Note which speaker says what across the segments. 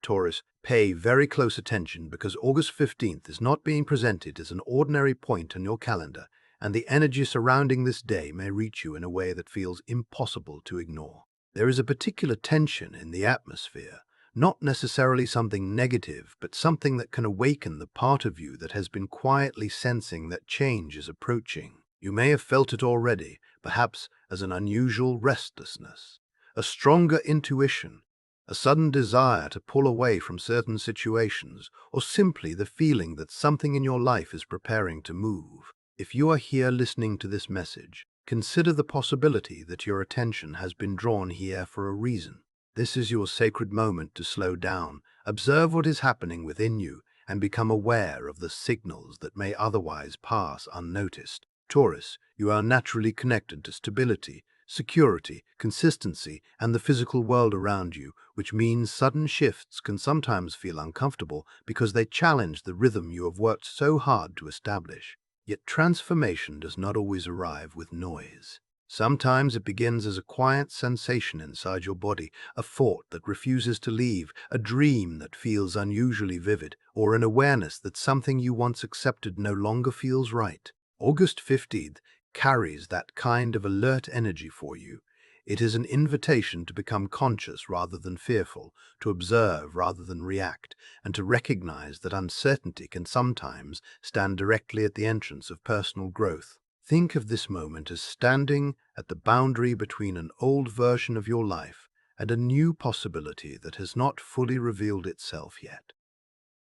Speaker 1: Taurus, pay very close attention because August 15th is not being presented as an ordinary point on your calendar, and the energy surrounding this day may reach you in a way that feels impossible to ignore. There is a particular tension in the atmosphere, not necessarily something negative, but something that can awaken the part of you that has been quietly sensing that change is approaching. You may have felt it already, perhaps as an unusual restlessness, a stronger intuition, a sudden desire to pull away from certain situations, or simply the feeling that something in your life is preparing to move. If you are here listening to this message, consider the possibility that your attention has been drawn here for a reason. This is your sacred moment to slow down, observe what is happening within you, and become aware of the signals that may otherwise pass unnoticed. Taurus, you are naturally connected to stability, security, consistency, and the physical world around you, which means sudden shifts can sometimes feel uncomfortable because they challenge the rhythm you have worked so hard to establish. Yet transformation does not always arrive with noise. Sometimes it begins as a quiet sensation inside your body, a thought that refuses to leave, a dream that feels unusually vivid, or an awareness that something you once accepted no longer feels right. August 15th carries that kind of alert energy for you. It is an invitation to become conscious rather than fearful, to observe rather than react, and to recognize that uncertainty can sometimes stand directly at the entrance of personal growth. Think of this moment as standing at the boundary between an old version of your life and a new possibility that has not fully revealed itself yet.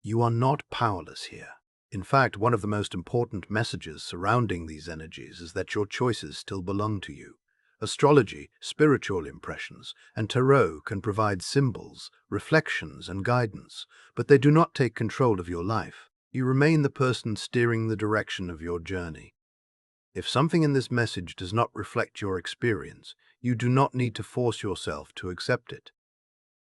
Speaker 1: You are not powerless here. In fact, one of the most important messages surrounding these energies is that your choices still belong to you. Astrology, spiritual impressions, and tarot can provide symbols, reflections, and guidance, but they do not take control of your life. You remain the person steering the direction of your journey. If something in this message does not reflect your experience, you do not need to force yourself to accept it.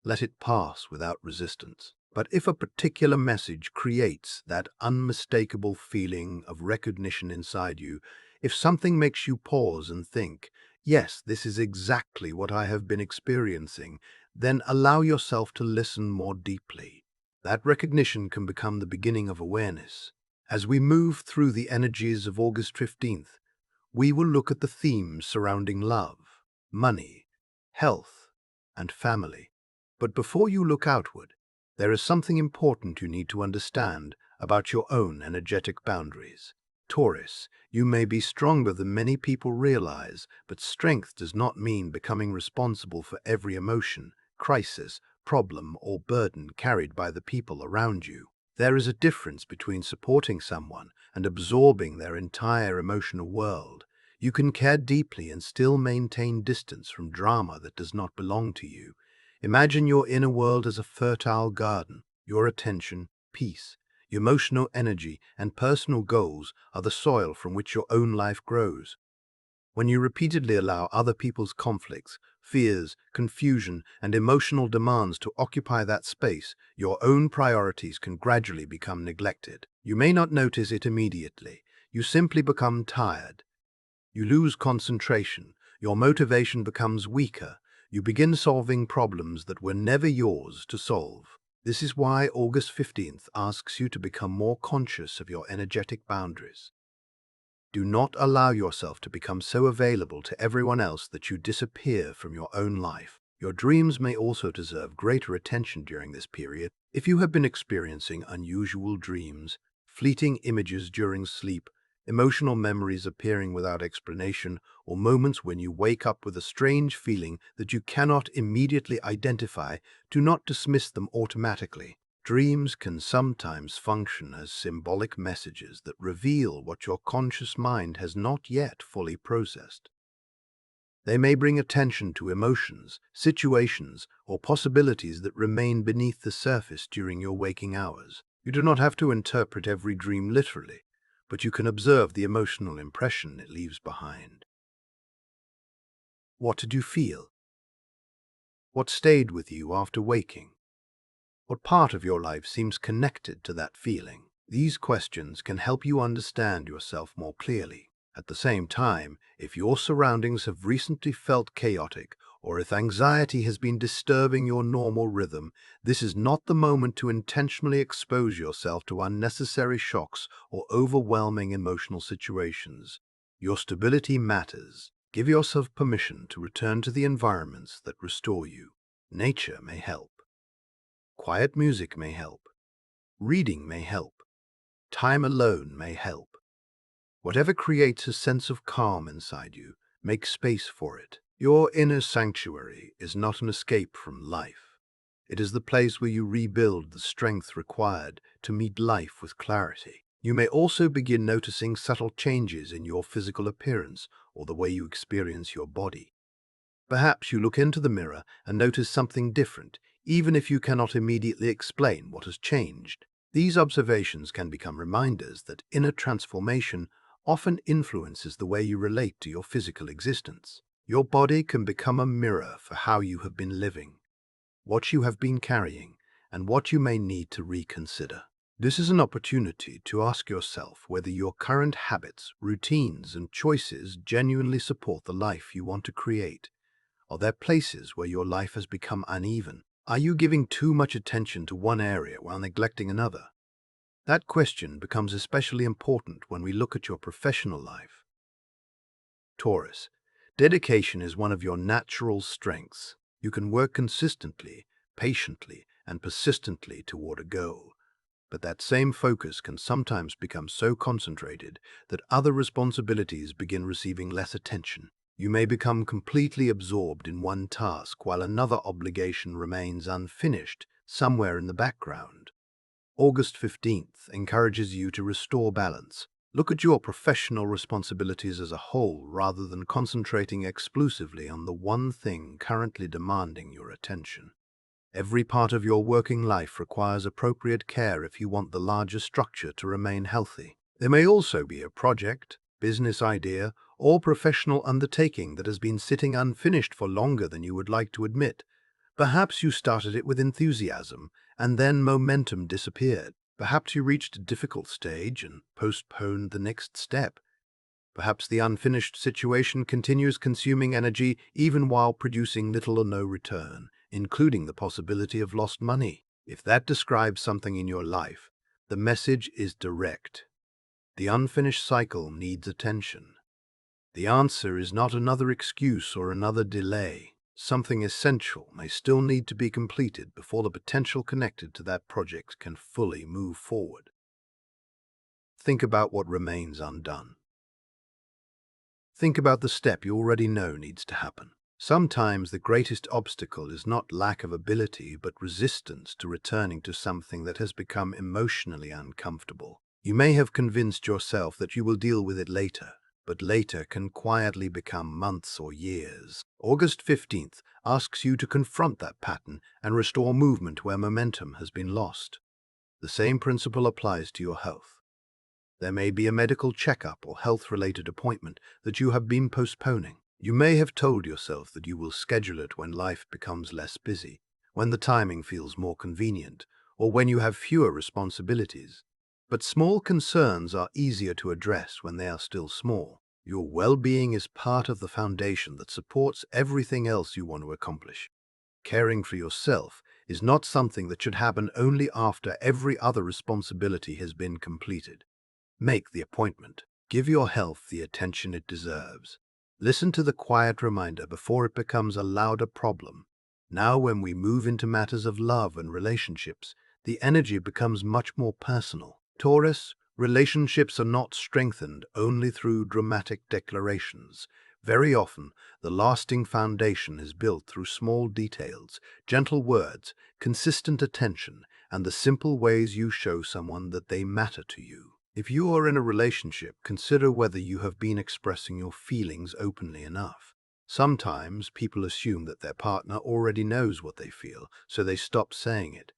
Speaker 1: Let it pass without resistance. But if a particular message creates that unmistakable feeling of recognition inside you, if something makes you pause and think, yes, this is exactly what I have been experiencing, then allow yourself to listen more deeply. That recognition can become the beginning of awareness. As we move through the energies of August 15th, we will look at the themes surrounding love, money, health, and family. But before you look outward, there is something important you need to understand about your own energetic boundaries. Taurus, you may be stronger than many people realize, but strength does not mean becoming responsible for every emotion, crisis, problem, or burden carried by the people around you. There is a difference between supporting someone and absorbing their entire emotional world. You can care deeply and still maintain distance from drama that does not belong to you. Imagine your inner world as a fertile garden. Your attention, peace, emotional energy, and personal goals are the soil from which your own life grows. When you repeatedly allow other people's conflicts, fears, confusion, and emotional demands to occupy that space, your own priorities can gradually become neglected. You may not notice it immediately. You simply become tired. You lose concentration. Your motivation becomes weaker. You begin solving problems that were never yours to solve. This is why August 15th asks you to become more conscious of your energetic boundaries. Do not allow yourself to become so available to everyone else that you disappear from your own life. Your dreams may also deserve greater attention during this period. If you have been experiencing unusual dreams, fleeting images during sleep, emotional memories appearing without explanation, or moments when you wake up with a strange feeling that you cannot immediately identify, do not dismiss them automatically. Dreams can sometimes function as symbolic messages that reveal what your conscious mind has not yet fully processed. They may bring attention to emotions, situations, or possibilities that remain beneath the surface during your waking hours. You do not have to interpret every dream literally, but you can observe the emotional impression it leaves behind. What did you feel? What stayed with you after waking? What part of your life seems connected to that feeling? These questions can help you understand yourself more clearly. At the same time, if your surroundings have recently felt chaotic or if anxiety has been disturbing your normal rhythm, this is not the moment to intentionally expose yourself to unnecessary shocks or overwhelming emotional situations. Your stability matters. Give yourself permission to return to the environments that restore you. Nature may help. Quiet music may help. Reading may help. Time alone may help. Whatever creates a sense of calm inside you, make space for it. Your inner sanctuary is not an escape from life. It is the place where you rebuild the strength required to meet life with clarity. You may also begin noticing subtle changes in your physical appearance or the way you experience your body. Perhaps you look into the mirror and notice something different, even if you cannot immediately explain what has changed. These observations can become reminders that inner transformation often influences the way you relate to your physical existence. Your body can become a mirror for how you have been living, what you have been carrying, and what you may need to reconsider. This is an opportunity to ask yourself whether your current habits, routines, and choices genuinely support the life you want to create. Are there places where your life has become uneven? Are you giving too much attention to one area while neglecting another? That question becomes especially important when we look at your professional life. Taurus, dedication is one of your natural strengths. You can work consistently, patiently, and persistently toward a goal. But that same focus can sometimes become so concentrated that other responsibilities begin receiving less attention. You may become completely absorbed in one task while another obligation remains unfinished somewhere in the background. August 15th encourages you to restore balance. Look at your professional responsibilities as a whole rather than concentrating exclusively on the one thing currently demanding your attention. Every part of your working life requires appropriate care if you want the larger structure to remain healthy. There may also be a project, business idea, or professional undertaking that has been sitting unfinished for longer than you would like to admit. Perhaps you started it with enthusiasm, and then momentum disappeared. Perhaps you reached a difficult stage and postponed the next step. Perhaps the unfinished situation continues consuming energy even while producing little or no return, including the possibility of lost money. If that describes something in your life, the message is direct. The unfinished cycle needs attention. The answer is not another excuse or another delay. Something essential may still need to be completed before the potential connected to that project can fully move forward. Think about what remains undone. Think about the step you already know needs to happen. Sometimes the greatest obstacle is not lack of ability, but resistance to returning to something that has become emotionally uncomfortable. You may have convinced yourself that you will deal with it later, but later can quietly become months or years. August 15th asks you to confront that pattern and restore movement where momentum has been lost. The same principle applies to your health. There may be a medical checkup or health-related appointment that you have been postponing. You may have told yourself that you will schedule it when life becomes less busy, when the timing feels more convenient, or when you have fewer responsibilities. But small concerns are easier to address when they are still small. Your well-being is part of the foundation that supports everything else you want to accomplish. Caring for yourself is not something that should happen only after every other responsibility has been completed. Make the appointment. Give your health the attention it deserves. Listen to the quiet reminder before it becomes a louder problem. Now, when we move into matters of love and relationships, the energy becomes much more personal. Taurus, relationships are not strengthened only through dramatic declarations. Very often, the lasting foundation is built through small details, gentle words, consistent attention, and the simple ways you show someone that they matter to you. If you are in a relationship, consider whether you have been expressing your feelings openly enough. Sometimes people assume that their partner already knows what they feel, so they stop saying it.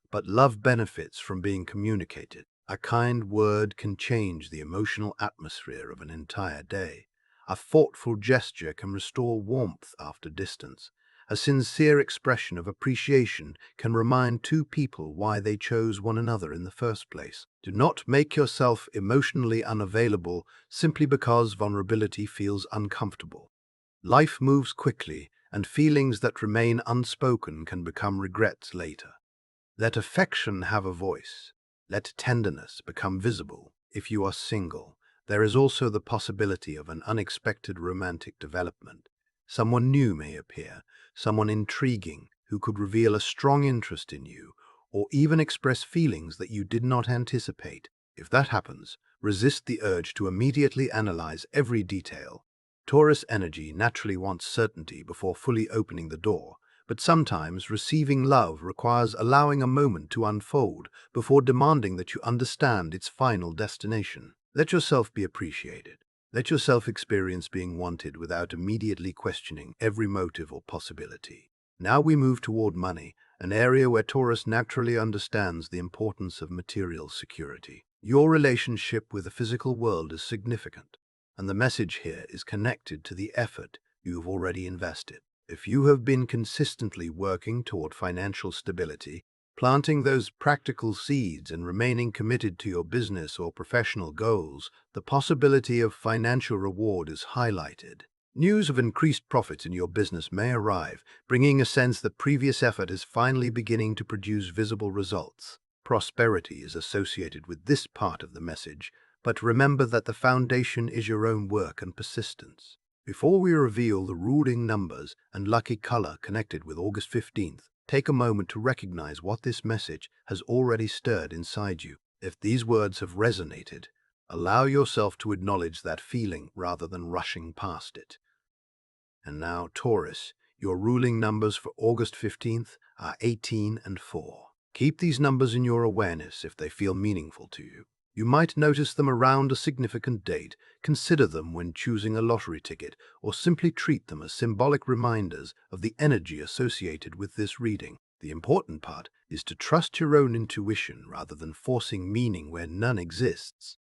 Speaker 1: But love benefits from being communicated. A kind word can change the emotional atmosphere of an entire day. A thoughtful gesture can restore warmth after distance. A sincere expression of appreciation can remind two people why they chose one another in the first place. Do not make yourself emotionally unavailable simply because vulnerability feels uncomfortable. Life moves quickly, and feelings that remain unspoken can become regrets later. Let affection have a voice. Let tenderness become visible. If you are single, there is also the possibility of an unexpected romantic development. Someone new may appear, someone intriguing who could reveal a strong interest in you, or even express feelings that you did not anticipate. If that happens, resist the urge to immediately analyze every detail. Taurus energy naturally wants certainty before fully opening the door, but sometimes receiving love requires allowing a moment to unfold before demanding that you understand its final destination. Let yourself be appreciated. Let yourself experience being wanted without immediately questioning every motive or possibility. Now we move toward money, an area where Taurus naturally understands the importance of material security. Your relationship with the physical world is significant, and the message here is connected to the effort you have already invested. If you have been consistently working toward financial stability, planting those practical seeds and remaining committed to your business or professional goals, the possibility of financial reward is highlighted. News of increased profits in your business may arrive, bringing a sense that previous effort is finally beginning to produce visible results. Prosperity is associated with this part of the message, but remember that the foundation is your own work and persistence. Before we reveal the ruling numbers and lucky color connected with August 15th, take a moment to recognize what this message has already stirred inside you. If these words have resonated, allow yourself to acknowledge that feeling rather than rushing past it. And now, Taurus, your ruling numbers for August 15th are 18 and 4. Keep these numbers in your awareness if they feel meaningful to you. You might notice them around a significant date, consider them when choosing a lottery ticket, or simply treat them as symbolic reminders of the energy associated with this reading. The important part is to trust your own intuition rather than forcing meaning where none exists.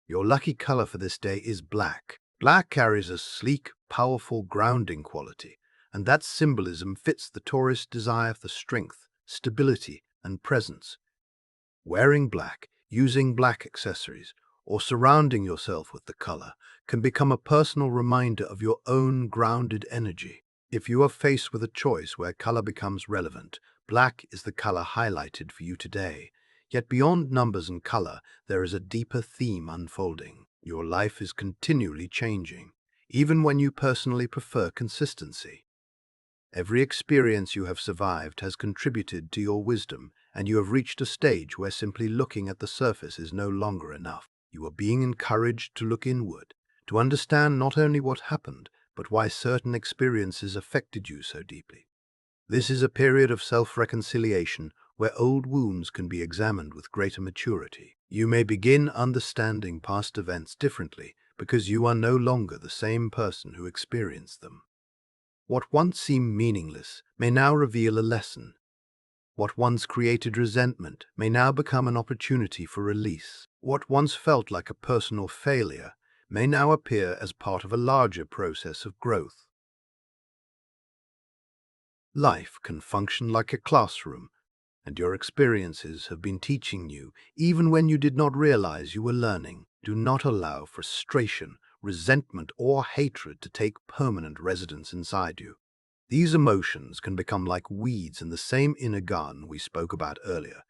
Speaker 1: Your lucky color for this day is black. Black carries a sleek, powerful grounding quality, and that symbolism fits the Taurus desire for strength, stability, and presence. Wearing black, using black accessories, or surrounding yourself with the color can become a personal reminder of your own grounded energy. If you are faced with a choice where color becomes relevant, black is the color highlighted for you today. Yet beyond numbers and color, there is a deeper theme unfolding. Your life is continually changing, even when you personally prefer consistency. Every experience you have survived has contributed to your wisdom, and you have reached a stage where simply looking at the surface is no longer enough. You are being encouraged to look inward, to understand not only what happened, but why certain experiences affected you so deeply. This is a period of self-reconciliation where old wounds can be examined with greater maturity. You may begin understanding past events differently because you are no longer the same person who experienced them. What once seemed meaningless may now reveal a lesson. What once created resentment may now become an opportunity for release. What once felt like a personal failure may now appear as part of a larger process of growth. Life can function like a classroom, and your experiences have been teaching you even when you did not realize you were learning. Do not allow frustration, resentment, or hatred to take permanent residence inside you. These emotions can become like weeds in the same inner garden we spoke about earlier.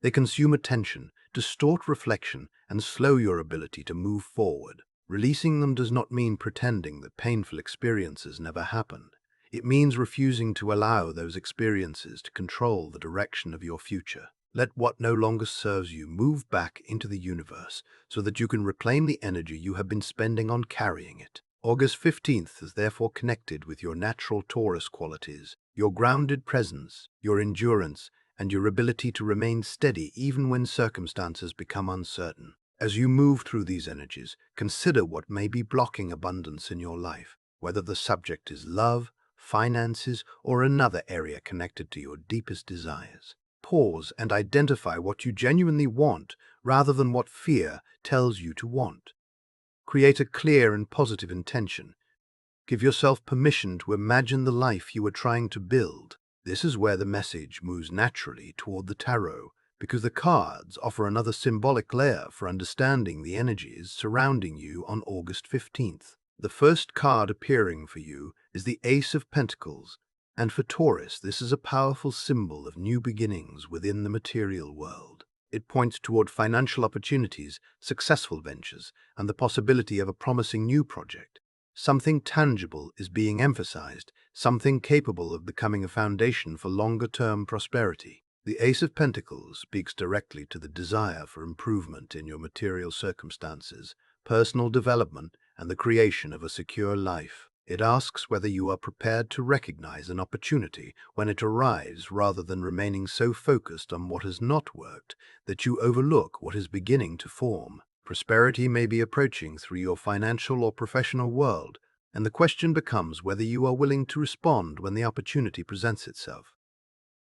Speaker 1: They consume attention, distort reflection, and slow your ability to move forward. Releasing them does not mean pretending that painful experiences never happened. It means refusing to allow those experiences to control the direction of your future. Let what no longer serves you move back into the universe so that you can reclaim the energy you have been spending on carrying it. August 15th is therefore connected with your natural Taurus qualities, your grounded presence, your endurance, and your ability to remain steady even when circumstances become uncertain. As you move through these energies, consider what may be blocking abundance in your life, whether the subject is love, finances, or another area connected to your deepest desires. Pause and identify what you genuinely want rather than what fear tells you to want. Create a clear and positive intention. Give yourself permission to imagine the life you are trying to build. This is where the message moves naturally toward the tarot, because the cards offer another symbolic layer for understanding the energies surrounding you on August 15th. The first card appearing for you is the Ace of Pentacles, And for Taurus, this is a powerful symbol of new beginnings within the material world. It points toward financial opportunities, successful ventures, and the possibility of a promising new project. Something tangible is being emphasized, something capable of becoming a foundation for longer-term prosperity. The Ace of Pentacles speaks directly to the desire for improvement in your material circumstances, personal development, and the creation of a secure life. It asks whether you are prepared to recognize an opportunity when it arrives rather than remaining so focused on what has not worked that you overlook what is beginning to form. Prosperity may be approaching through your financial or professional world, and the question becomes whether you are willing to respond when the opportunity presents itself.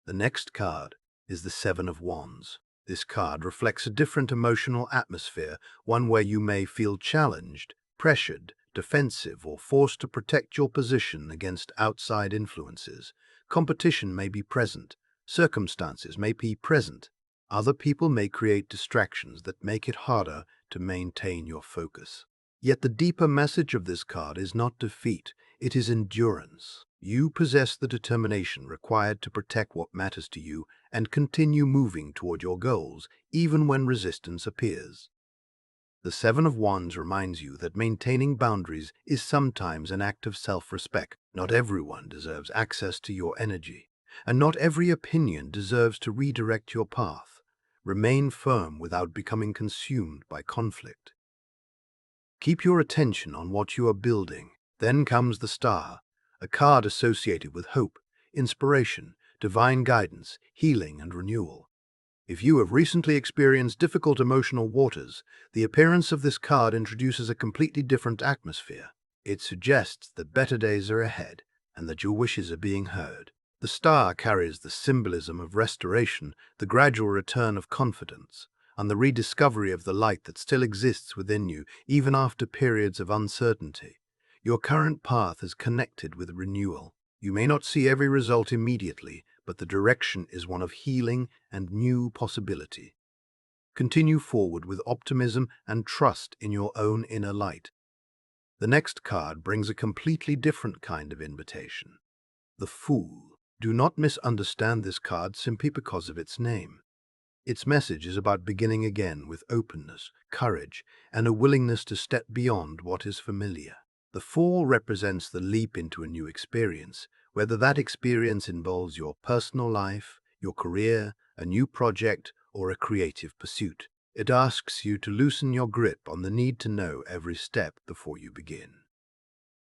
Speaker 1: The next card is the Seven of Wands. This card reflects a different emotional atmosphere, one where you may feel challenged, pressured, defensive, or forced to protect your position against outside influences. Competition may be present, circumstances may be present. Other people may create distractions that make it harder to maintain your focus. Yet the deeper message of this card is not defeat, it is endurance. You possess the determination required to protect what matters to you and continue moving toward your goals, even when resistance appears. The Seven of Wands reminds you that maintaining boundaries is sometimes an act of self-respect. Not everyone deserves access to your energy, and not every opinion deserves to redirect your path. Remain firm without becoming consumed by conflict. Keep your attention on what you are building. Then comes the Star, a card associated with hope, inspiration, divine guidance, healing, and renewal. If you have recently experienced difficult emotional waters, the appearance of this card introduces a completely different atmosphere. It suggests that better days are ahead and that your wishes are being heard. The Star carries the symbolism of restoration, the gradual return of confidence, and the rediscovery of the light that still exists within you, even after periods of uncertainty. Your current path is connected with renewal. You may not see every result immediately, but the direction is one of healing and new possibility. Continue forward with optimism and trust in your own inner light. The next card brings a completely different kind of invitation. The Fool. Do not misunderstand this card simply because of its name. Its message is about beginning again with openness, courage, and a willingness to step beyond what is familiar. The Fool represents the leap into a new experience, whether that experience involves your personal life, your career, a new project, or a creative pursuit. It asks you to loosen your grip on the need to know every step before you begin.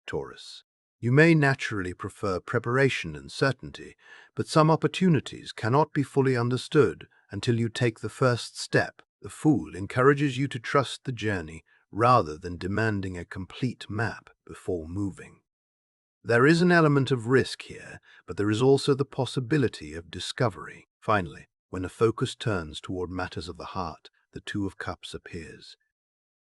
Speaker 1: Taurus. You may naturally prefer preparation and certainty, but some opportunities cannot be fully understood until you take the first step. The Fool encourages you to trust the journey rather than demanding a complete map before moving. There is an element of risk here, but there is also the possibility of discovery. Finally, when the focus turns toward matters of the heart, the Two of Cups appears.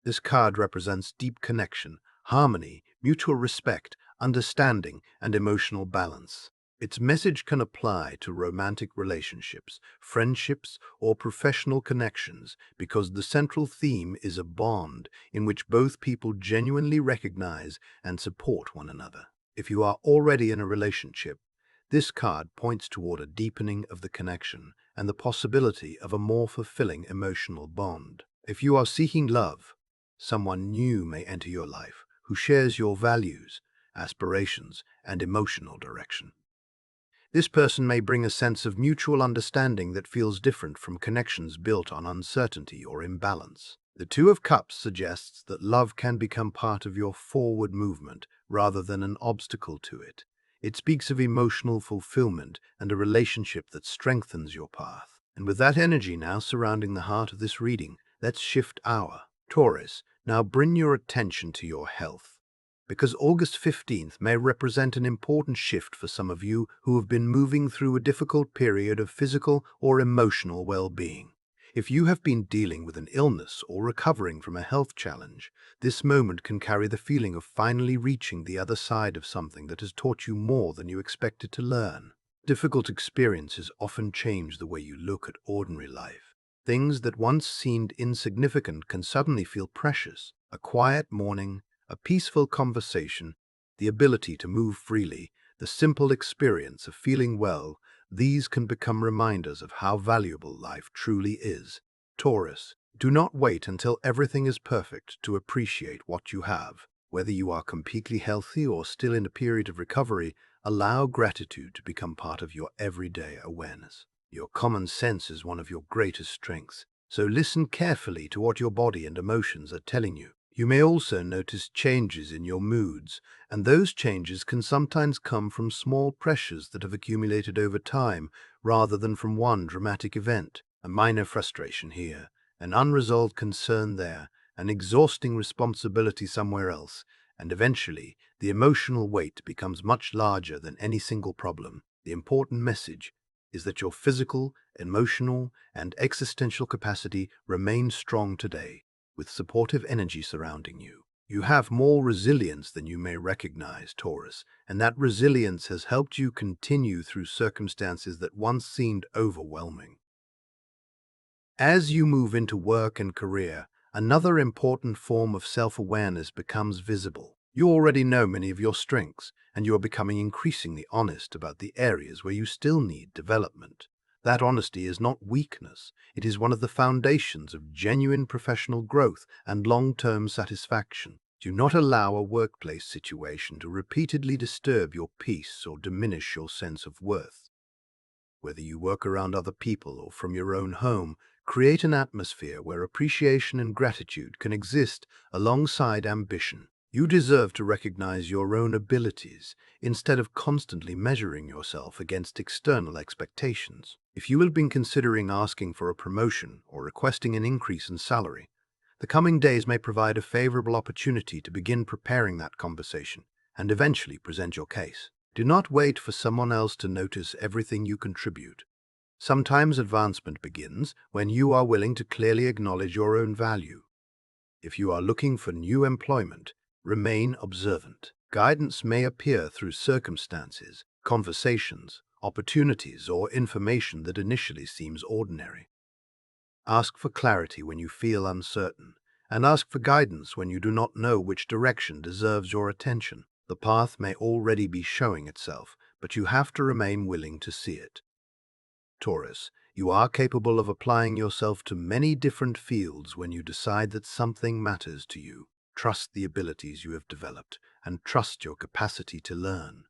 Speaker 1: This card represents deep connection, harmony, mutual respect, understanding, and emotional balance. Its message can apply to romantic relationships, friendships, or professional connections because the central theme is a bond in which both people genuinely recognize and support one another. If you are already in a relationship, this card points toward a deepening of the connection and the possibility of a more fulfilling emotional bond. If you are seeking love, someone new may enter your life who shares your values, aspirations, and emotional direction. This person may bring a sense of mutual understanding that feels different from connections built on uncertainty or imbalance. The Two of Cups suggests that love can become part of your forward movement rather than an obstacle to it. It speaks of emotional fulfillment and a relationship that strengthens your path. And with that energy now surrounding the heart of this reading, let's shift our Taurus. Now bring your attention to your health, because August 15th may represent an important shift for some of you who have been moving through a difficult period of physical or emotional well-being. If you have been dealing with an illness or recovering from a health challenge, this moment can carry the feeling of finally reaching the other side of something that has taught you more than you expected to learn. Difficult experiences often change the way you look at ordinary life. Things that once seemed insignificant can suddenly feel precious. A quiet morning, a peaceful conversation, the ability to move freely, The simple experience of feeling well, these can become reminders of how valuable life truly is. Taurus, do not wait until everything is perfect to appreciate what you have. Whether you are completely healthy or still in a period of recovery, allow gratitude to become part of your everyday awareness. Your common sense is one of your greatest strengths, so listen carefully to what your body and emotions are telling you. You may also notice changes in your moods, and those changes can sometimes come from small pressures that have accumulated over time rather than from one dramatic event. A minor frustration here, an unresolved concern there, an exhausting responsibility somewhere else, and eventually the emotional weight becomes much larger than any single problem. The important message is that your physical, emotional, and existential capacity remains strong today, with supportive energy surrounding you. You have more resilience than you may recognize, Taurus, and that resilience has helped you continue through circumstances that once seemed overwhelming. As you move into work and career, another important form of self-awareness becomes visible. You already know many of your strengths, and you are becoming increasingly honest about the areas where you still need development. That honesty is not weakness, it is one of the foundations of genuine professional growth and long-term satisfaction. Do not allow a workplace situation to repeatedly disturb your peace or diminish your sense of worth. Whether you work around other people or from your own home, create an atmosphere where appreciation and gratitude can exist alongside ambition. You deserve to recognize your own abilities instead of constantly measuring yourself against external expectations. If you have been considering asking for a promotion or requesting an increase in salary, the coming days may provide a favorable opportunity to begin preparing that conversation and eventually present your case. Do not wait for someone else to notice everything you contribute. Sometimes advancement begins when you are willing to clearly acknowledge your own value. If you are looking for new employment, remain observant. Guidance may appear through circumstances, conversations, opportunities, or information that initially seems ordinary. Ask for clarity when you feel uncertain, and ask for guidance when you do not know which direction deserves your attention. The path may already be showing itself, but you have to remain willing to see it. Taurus, you are capable of applying yourself to many different fields when you decide that something matters to you. Trust the abilities you have developed, and trust your capacity to learn.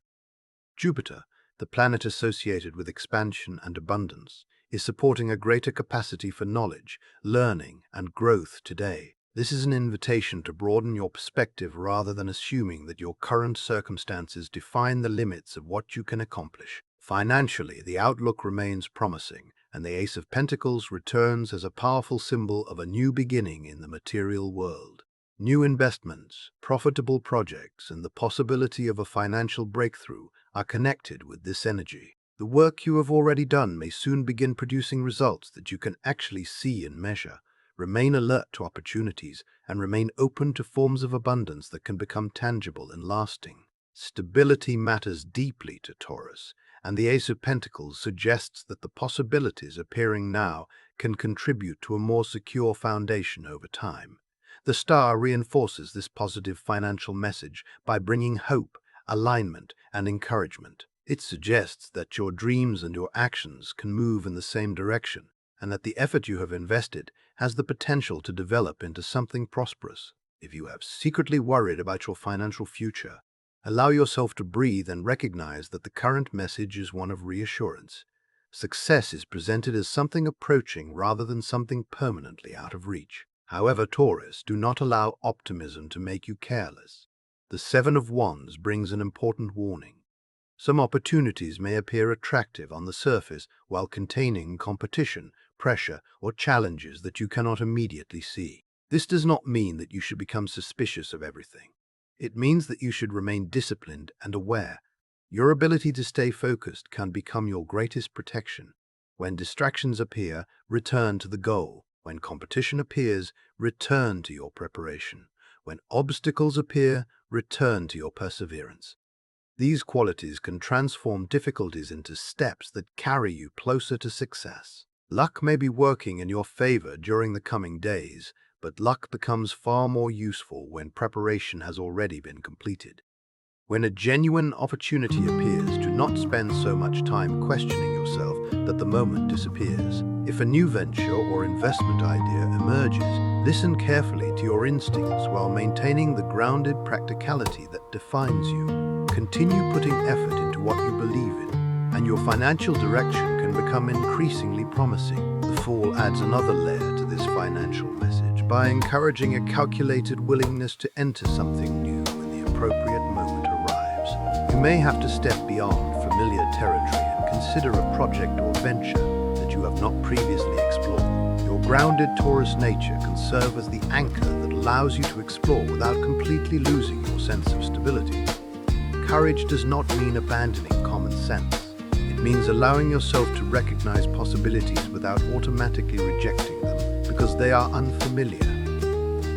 Speaker 1: Jupiter, the planet associated with expansion and abundance, is supporting a greater capacity for knowledge, learning, and growth today. This is an invitation to broaden your perspective rather than assuming that your current circumstances define the limits of what you can accomplish. Financially, the outlook remains promising, and the Ace of Pentacles returns as a powerful symbol of a new beginning in the material world. New investments, profitable projects, and the possibility of a financial breakthrough are connected with this energy. The work you have already done may soon begin producing results that you can actually see and measure. Remain alert to opportunities and remain open to forms of abundance that can become tangible and lasting. Stability matters deeply to Taurus, and the Ace of Pentacles suggests that the possibilities appearing now can contribute to a more secure foundation over time. The star reinforces this positive financial message by bringing hope, alignment, and encouragement. It suggests that your dreams and your actions can move in the same direction, and that the effort you have invested has the potential to develop into something prosperous. If you have secretly worried about your financial future, allow yourself to breathe and recognize that the current message is one of reassurance. Success is presented as something approaching rather than something permanently out of reach. However, Taurus, do not allow optimism to make you careless. The Seven of Wands brings an important warning. Some opportunities may appear attractive on the surface while containing competition, pressure, or challenges that you cannot immediately see. This does not mean that you should become suspicious of everything. It means that you should remain disciplined and aware. Your ability to stay focused can become your greatest protection. When distractions appear, return to the goal. When competition appears, return to your preparation. When obstacles appear, return to your perseverance. These qualities can transform difficulties into steps that carry you closer to success. Luck may be working in your favor during the coming days, but luck becomes far more useful when preparation has already been completed. When a genuine opportunity appears, do not spend so much time questioning yourself that the moment disappears. If a new venture or investment idea emerges, listen carefully to your instincts while maintaining the grounded practicality that defines you. Continue putting effort into what you believe in, and your financial direction can become increasingly promising. The Fool adds another layer to this financial message by encouraging a calculated willingness to enter something new when the appropriate moment arrives. You may have to step beyond familiar territory and consider a project or venture that you have not previously explored. Your grounded Taurus nature can serve as the anchor that allows you to explore without completely losing your sense of stability. Courage does not mean abandoning common sense. It means allowing yourself to recognize possibilities without automatically rejecting them because they are unfamiliar.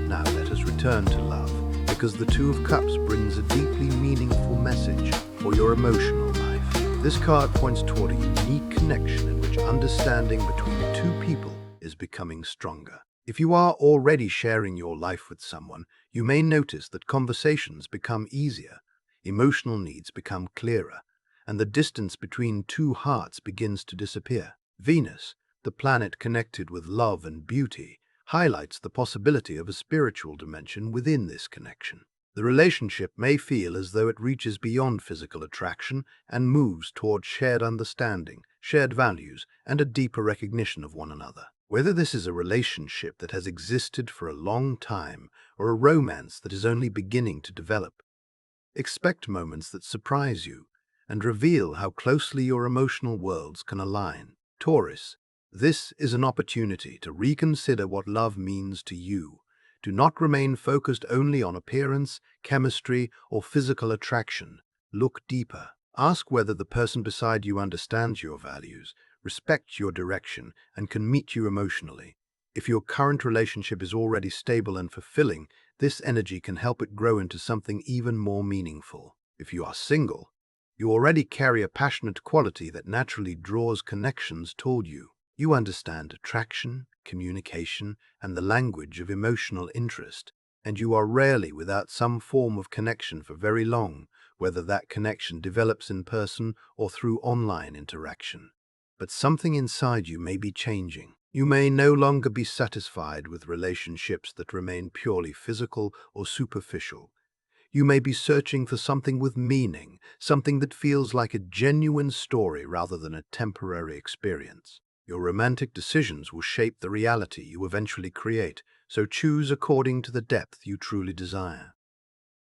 Speaker 1: Now let us return to love, because the Two of Cups brings a deeply meaningful message for your emotional life. This card points toward a unique connection in which understanding between two people is becoming stronger. If you are already sharing your life with someone, you may notice that conversations become easier, emotional needs become clearer, and the distance between two hearts begins to disappear. Venus, the planet connected with love and beauty, highlights the possibility of a spiritual dimension within this connection. The relationship may feel as though it reaches beyond physical attraction and moves toward shared understanding, shared values, and a deeper recognition of one another. Whether this is a relationship that has existed for a long time or a romance that is only beginning to develop, expect moments that surprise you and reveal how closely your emotional worlds can align. Taurus, this is an opportunity to reconsider what love means to you. Do not remain focused only on appearance, chemistry, or physical attraction. Look deeper. Ask whether the person beside you understands your values, respects your direction, and can meet you emotionally. If your current relationship is already stable and fulfilling, this energy can help it grow into something even more meaningful. If you are single, you already carry a passionate quality that naturally draws connections toward you. You understand attraction, communication, and the language of emotional interest, and you are rarely without some form of connection for very long, whether that connection develops in person or through online interaction. But something inside you may be changing. You may no longer be satisfied with relationships that remain purely physical or superficial. You may be searching for something with meaning, something that feels like a genuine story rather than a temporary experience. Your romantic decisions will shape the reality you eventually create, so choose according to the depth you truly desire.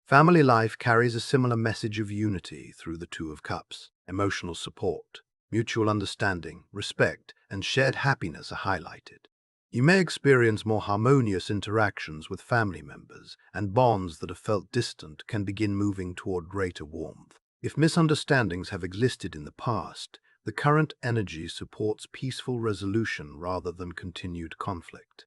Speaker 1: Family life carries a similar message of unity through the Two of Cups. Emotional support, mutual understanding, respect, and shared happiness are highlighted. You may experience more harmonious interactions with family members, and bonds that have felt distant can begin moving toward greater warmth. If misunderstandings have existed in the past, the current energy supports peaceful resolution rather than continued conflict.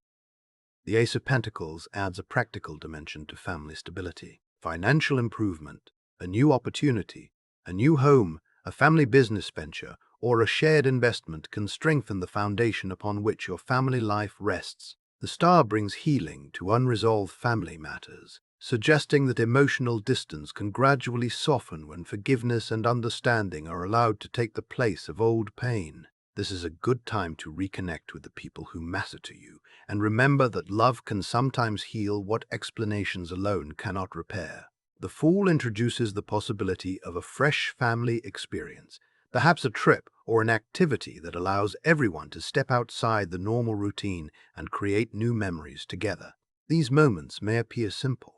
Speaker 1: The Ace of Pentacles adds a practical dimension to family stability. Financial improvement, a new opportunity, a new home, a family business venture, or a shared investment can strengthen the foundation upon which your family life rests. The star brings healing to unresolved family matters, suggesting that emotional distance can gradually soften when forgiveness and understanding are allowed to take the place of old pain. This is a good time to reconnect with the people who matter to you, and remember that love can sometimes heal what explanations alone cannot repair. The Fool introduces the possibility of a fresh family experience, perhaps a trip or an activity that allows everyone to step outside the normal routine and create new memories together. These moments may appear simple,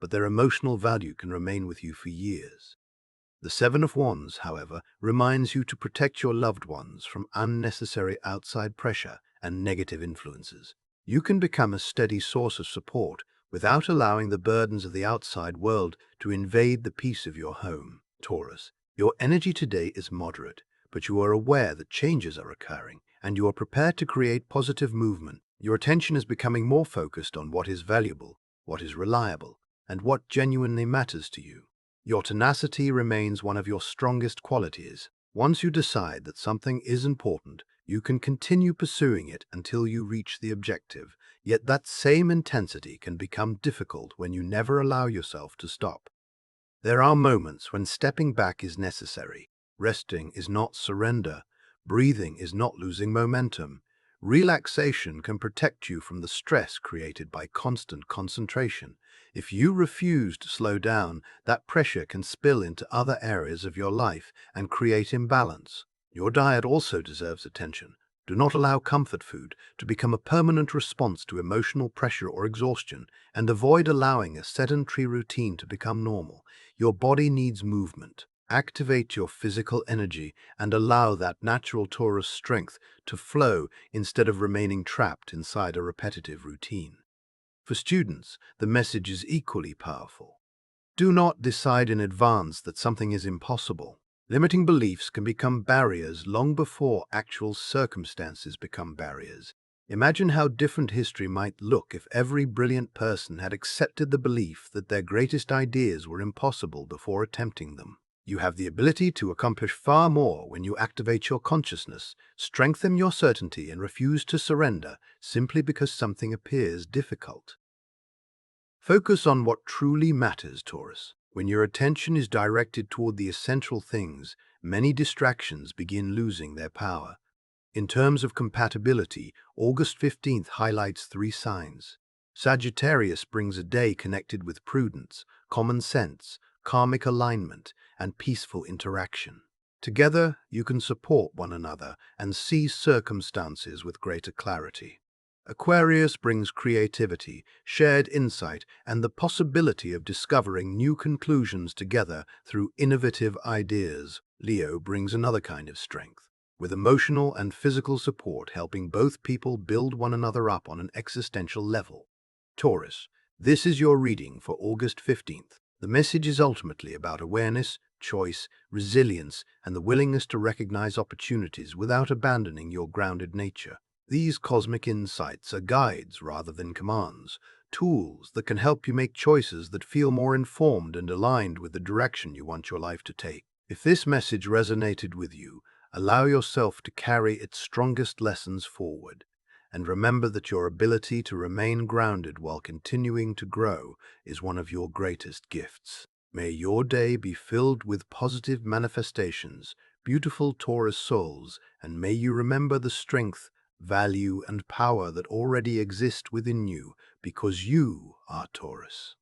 Speaker 1: but their emotional value can remain with you for years. The Seven of Wands, however, reminds you to protect your loved ones from unnecessary outside pressure and negative influences. You can become a steady source of support without allowing the burdens of the outside world to invade the peace of your home. Taurus, your energy today is moderate, but you are aware that changes are occurring, and you are prepared to create positive movement. Your attention is becoming more focused on what is valuable, what is reliable, and what genuinely matters to you. Your tenacity remains one of your strongest qualities. Once you decide that something is important, you can continue pursuing it until you reach the objective. Yet that same intensity can become difficult when you never allow yourself to stop. There are moments when stepping back is necessary. Resting is not surrender. Breathing is not losing momentum. Relaxation can protect you from the stress created by constant concentration. If you refuse to slow down, that pressure can spill into other areas of your life and create imbalance. Your diet also deserves attention. Do not allow comfort food to become a permanent response to emotional pressure or exhaustion, and avoid allowing a sedentary routine to become normal. Your body needs movement. Activate your physical energy and allow that natural Taurus strength to flow instead of remaining trapped inside a repetitive routine. For students, the message is equally powerful. Do not decide in advance that something is impossible. Limiting beliefs can become barriers long before actual circumstances become barriers. Imagine how different history might look if every brilliant person had accepted the belief that their greatest ideas were impossible before attempting them. You have the ability to accomplish far more when you activate your consciousness, strengthen your certainty, and refuse to surrender simply because something appears difficult. Focus on what truly matters, Taurus. When your attention is directed toward the essential things, many distractions begin losing their power. In terms of compatibility, August 15th highlights three signs. Sagittarius brings a day connected with prudence, common sense, karmic alignment, and peaceful interaction. Together, you can support one another and see circumstances with greater clarity. Aquarius brings creativity, shared insight, and the possibility of discovering new conclusions together through innovative ideas. Leo brings another kind of strength, with emotional and physical support helping both people build one another up on an existential level. Taurus, this is your reading for August 15th. The message is ultimately about awareness, choice, resilience, and the willingness to recognize opportunities without abandoning your grounded nature. These cosmic insights are guides rather than commands, tools that can help you make choices that feel more informed and aligned with the direction you want your life to take. If this message resonated with you, allow yourself to carry its strongest lessons forward, and remember that your ability to remain grounded while continuing to grow is one of your greatest gifts. May your day be filled with positive manifestations, beautiful Taurus souls, and may you remember the strength, value, and power that already exist within you because you are Taurus.